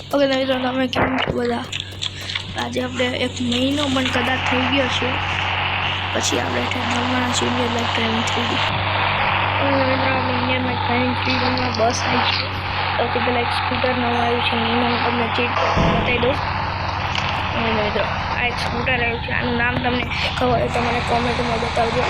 Okay મિત્રો, તમે કેમ છો બધા? આજે આપણે 1 મહિનો પણ કદાચ થઈ ગયો છે પછી આપણે ટ્રેનરમાં છીએ ઇન્ડિયન બાઇક ડ્રાઇવિંગ 3D. મિત્રો આપણે ઇન્ડિયન બાઇક ડ્રાઇવિંગ 3Dમાં બસ આવી છે. સૌથી પહેલાં એક સ્કૂટર નવું આવ્યું છે, એનું હું તમને ચેક બતાવી દઉં. અને મિત્રો આ એક સ્કૂટર આવ્યું છે, આનું નામ તમને ખબર હોય તો મને કોમેન્ટમાં બતાવજો.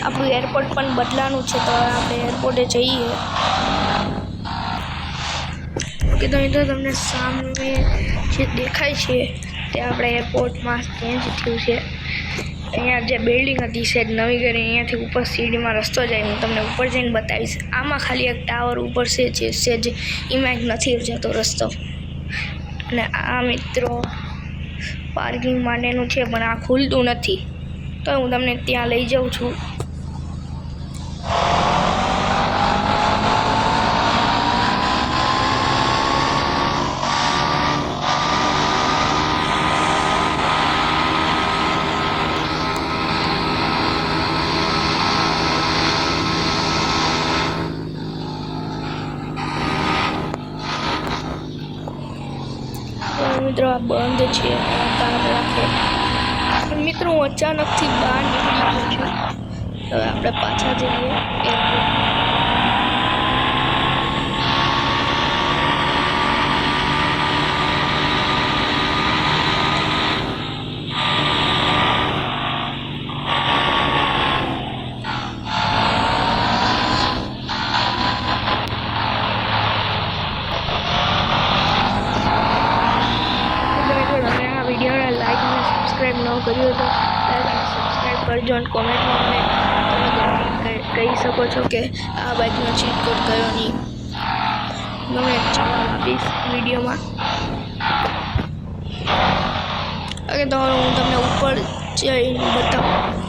આપણું એરપોર્ટ પણ બદલાનું છે, તો આપણે એરપોર્ટે જઈએ. ઓકે તો મિત્રો તમને સામે જે દેખાય છે તે આપણે એરપોર્ટમાં ચેન્જ થયું છે. અહીંયા જે બિલ્ડિંગ હતી સેજ નવી કરી, અહીંયાથી ઉપર સીડીમાં રસ્તો જાય, હું તમને ઉપર જઈને બતાવીશ. આમાં ખાલી એક ટાવર ઉપર છે જે સેજ એમાં નથી જતો રસ્તો. અને આ મિત્રો પાર્કિંગ માટેનું છે, પણ આ ખુલતું નથી, તો હું તમને ત્યાં લઈ જાઉં છું. મિત્રો આ બંધ છે, તાર રાખે. મિત્રો હું અચાનકથી બહાર નીકળી ગયો છું. હવે આપણે પાછા જઈએ એરપોર્ટ. સબસ્ક્રાઈબ ન કર્યું તો સબસ્ક્રાઈબ કરજો અને કોમેન્ટમાં મને તમે કહી શકો છો કે આ બાઇકનો ચીટ કોડ કયો નહીં. તમે જવાબ આપીશ વિડીયોમાં. ઓકે તો હું તમને ઉપર જઈને બતાવું.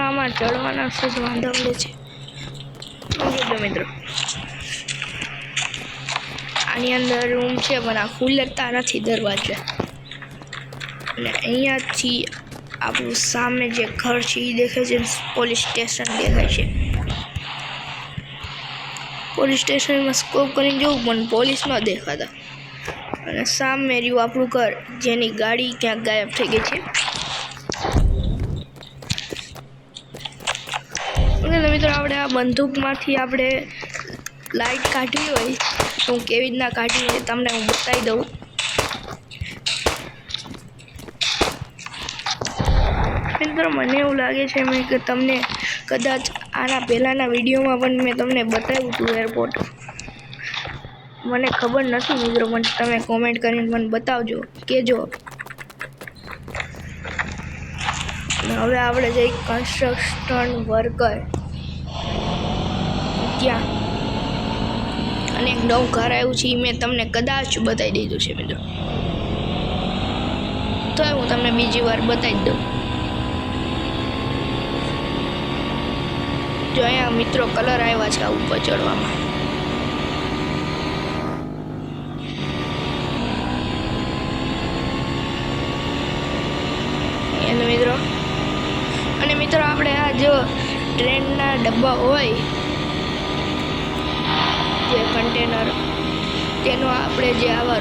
આમાં ચડવાના છે જ વાંધો છે. મિત્રો આની અંદર રૂમ છે, પણ આ ખુલતા નથી દરવાજા. અને અહીંયાથી આપણું સામે જે ઘર છે એ દેખાય છે, પોલીસ સ્ટેશન દેખાય છે. પોલીસ સ્ટેશનમાં સ્કોપ કરીને જવું પણ પોલીસ ન દેખાતા. અને સામે રહ્યું આપણું ઘર, જેની ગાડી ક્યાંક ગાયબ થઈ ગઈ છે. મિત્રો આપણે આ બંદૂકમાંથી આપણે લાઈટ કાઢવી હોય તો હું કેવી રીતના કાઢવી હોય તમને હું બતાવી દઉં. મિત્રો મને એવું લાગે છે કે તમને કદાચ આના પહેલાંના વિડીયોમાં પણ મેં તમને બતાવ્યું હતું એરપોર્ટ. મને ખબર નથી મિત્રો, પણ તમે કોમેન્ટ કરીને મને બતાવજો, કહેજો. હવે આપણે જઈ કન્સ્ટ્રક્શન વર્કર ત્યાં, અને એક નવું ઘર આવ્યું છે, મેં તમને કદાચ બતાવી દીધું છે મિત્રો. તો હું તમને બીજી વાર બતાવી દઉં. જો અહીંયા મિત્રો કલર આવ્યા છે આ ઉપર ચડવામાં. એને મિત્રો અને મિત્રો આપણે આ જો ટ્રેનના ડબ્બા હોય જે કન્ટેનર, તેનો આપણે જે આવા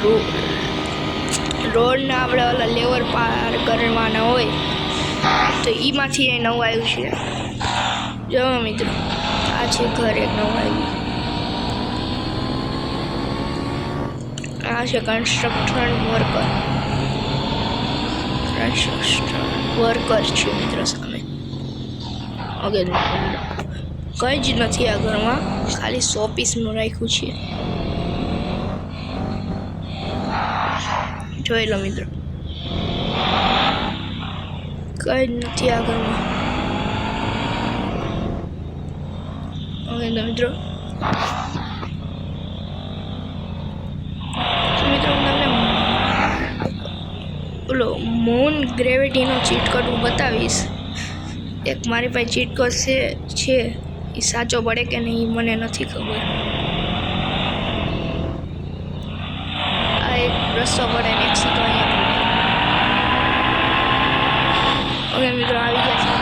રોડના આપણે ઓલા લેવર પાર કરવાના હોય તો એમાંથી એ નવું આવ્યું છે. જો મિત્રો આ છે ઘર એક નવું આવ્યું. આ છે કન્સ્ટ્રક્શન વર્કર છે મિત્રો સામે. ઓકે કંઈ જ નથી આ ઘરમાં, ખાલી શોપીસનું રાખ્યું છે. જોઈ લો મિત્રો, કંઈ જ નથી આ ઘરમાં. ઓકે મિત્રો પેલો મૂન ગ્રેવિટીનો ચીટ કોડ હું બતાવીશ. એક મારી પાસે ચીટ કોડ છે એ સાચો પડે કે નહીં મને નથી ખબર. આ એક રસ્તો પડે ને એક સીધો અહીંયા પડે. હવે મિત્રો આવી ગયા છે.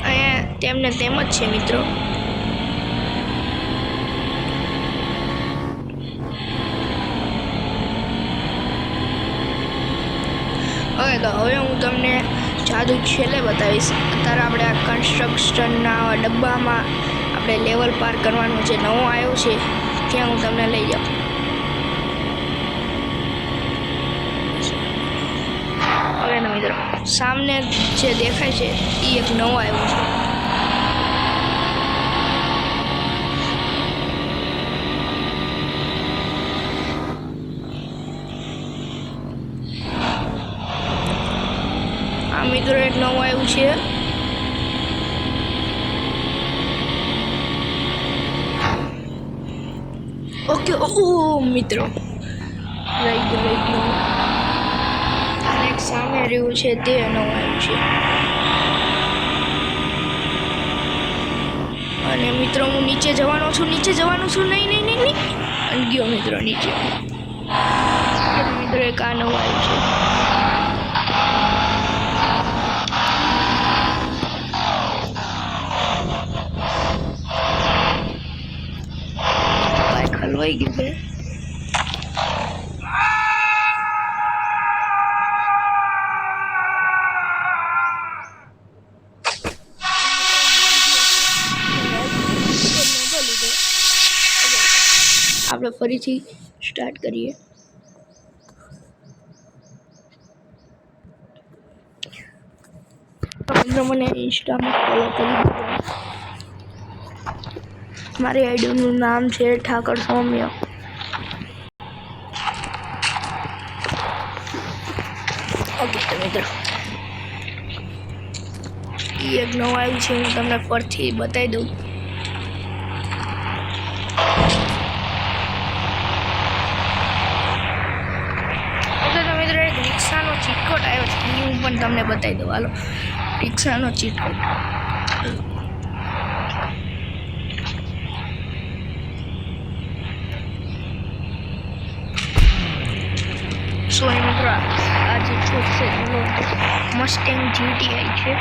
અહીંયા તેમને તેમ જ છે મિત્રો. હવે હું તમને જાદુ છેલ્લે બતાવીશ. અત્યારે આપણે આ કન્સ્ટ્રક્શનના ડબ્બામાં આપણે લેવલ પાર કરવાનો જે નવો આવ્યો છે ત્યાં હું તમને લઈ જાઉં. હવે ને મિત્રો સામને જે દેખાય છે એ એક નવો આવ્યો છે. આ મિત્રો એક નવું આવ્યું છે. ઓકે ઓ મિત્રો રહી ગયું. અને એક સામે રહ્યું છે તે નવું આવ્યું છે. અને મિત્રો હું નીચે જવાનો છું. નહીં અને ગયો મિત્રો નીચે. મિત્રો એક આ નવું આવ્યું છે. હલવાઈ ગયું છે. આપણે ફરીથી સ્ટાર્ટ કરીએ. મને ઇન્સ્ટામાં ફોલો કરી દીધો. મારી આઈડીનું નામ છે ઠાકર સૌમ્ય. ઓકે તો મિત્રો એ એક નવું આવ્યું છે. હું તમને ફરીથી બતાવી દઉં. રિક્ષાનો ચીટકોટ આવ્યો છે હું પણ તમને બતાવી દઉં. હાલો રિક્ષાનો ચીટકોટ. સો મિત્રો આ જે છોટ છે મસ્ટેંગ GTI છે.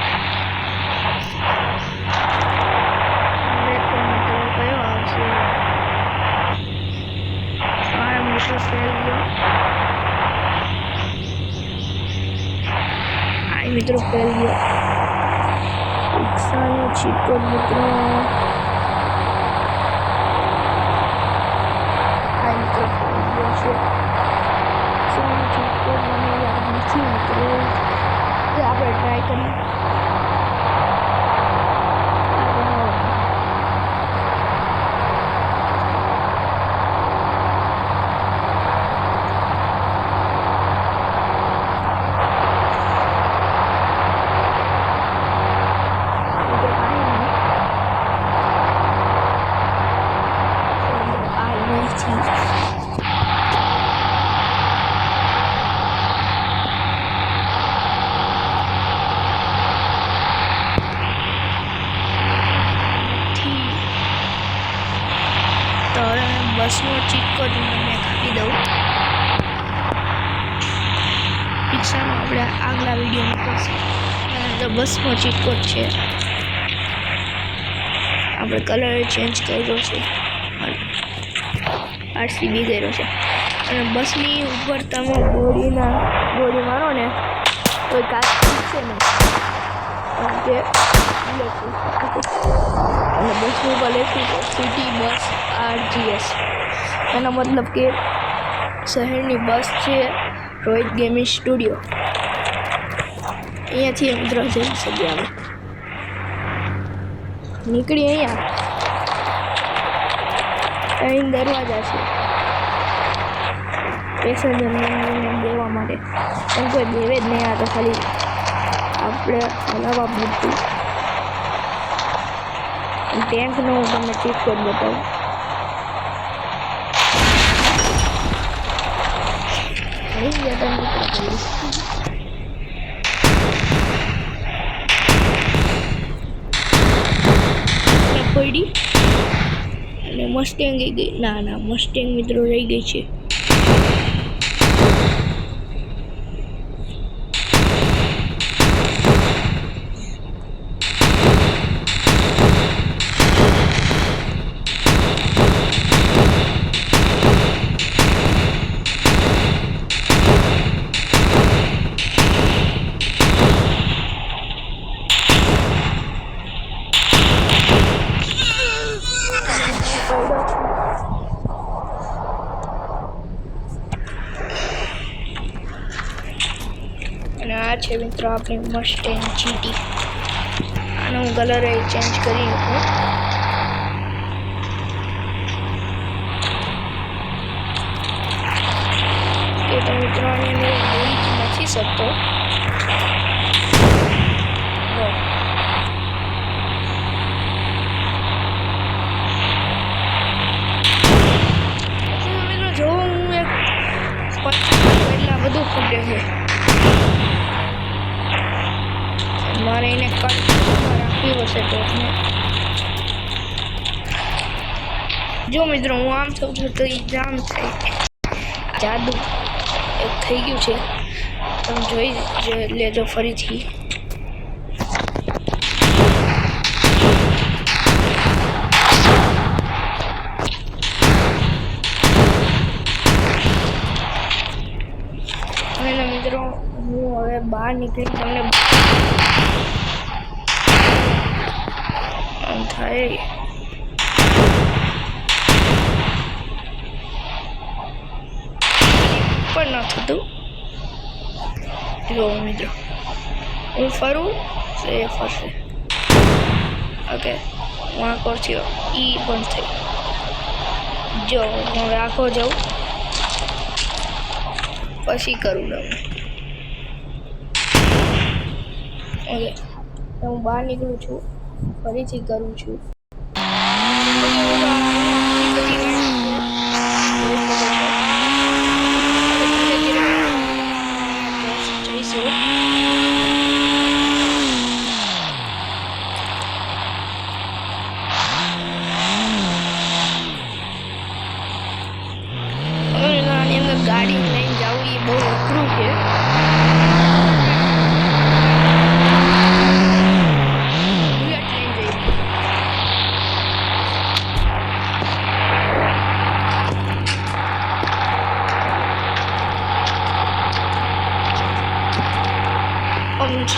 કયો આવશે? મિત્રો ફેલ ગયો. મિત્રો ફેલ ગયો. રિક્ષાનો ચીટકોડ મિત્રો મિત્રો ફેલ ગયો છે. ચીટકોડ મને યાદ નથી મિત્રો. આપણે ટ્રાય કરીએ. તો હવે બસનો ચીટકોડ તમને આપી દઉં. રિક્ષાનો આપણે આગલા વિડીયોમાં કરશું. તો બસનો ચીટકોડ છે. આપણે કલર ચેન્જ કર્યો છે. RCB કર્યો છે. અને બસની ઉપર તમે ગોળી મારો ને તો કાચ છે ને તે અને બસની ઉપર લખ્યું છે સિટી બસ RGS. એનો મતલબ કે શહેરની બસ છે રોહિત ગેમિંગ સ્ટુડિયો. અહીંયાથી મિત્રો જઈ શકીએ આપણે. નીકળી અહીંયા 3 દરવાજા છે. પેસેન્જરને દેવા માટે, પણ કોઈ દેવે જ નહીં. આ તો ખાલી આપણે હલાવવા પૂરતું. ટેન્કનો હું તમને ચેક કરી બતાવું. પડી અને મસ્ટેંગ ગઈ. ના મસ્ટેંગ મિત્રો રહી ગઈ છે. અને આ છે મિત્રો આપણી મસ્ટેંગ GT. આનો હું કલર ચેન્જ કરી નાખું. તો મિત્રો આની અંદર જોઈ જ નથી શકતો. મિત્રો જો હું એક એટલા બધું ફૂટે છે. મારે એને કટ રાખવી હશે તો જો મિત્રો હું આમ થઉં છું તો એ જામ થાય. જાદુ એક થઈ ગયું છે, તમે જોઈ લેજો ફરીથી. અને મિત્રો હું હવે બહાર નીકળી તમને થાય પણ ન થતું. જો મિત્રો હું ફરું તો એ ફરશે. ઓકે હું આખો થયો ઈ બંધ થઈ. જો હું હવે આખો જાઉં પછી કરું તમને. ઓકે હું બહાર નીકળું છું, ફરીથી કરું છું. આની અંદર ગાડી લઈને જવું એ બહુ અઘરું છે.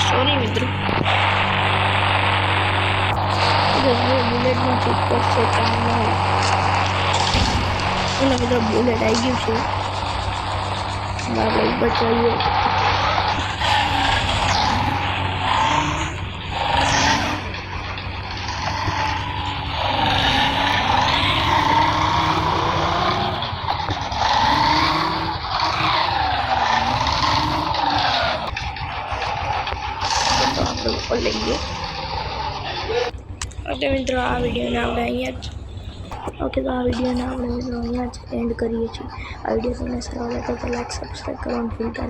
સોરી મિત્રો, બુલેટનું ચેક કરશે એના બધા બુલેટ આવી ગયું છે. આપણે બચાવીએ. લઈએ. ઓકે મિત્રો આ વિડીયોને આપણે અહીંયા જ એન્ડ કરીએ છીએ. આ વિડીયો તમને સારો લાગે તો લાઈક સબસ્ક્રાઈબ કરવાનું ભૂલતા નહીં.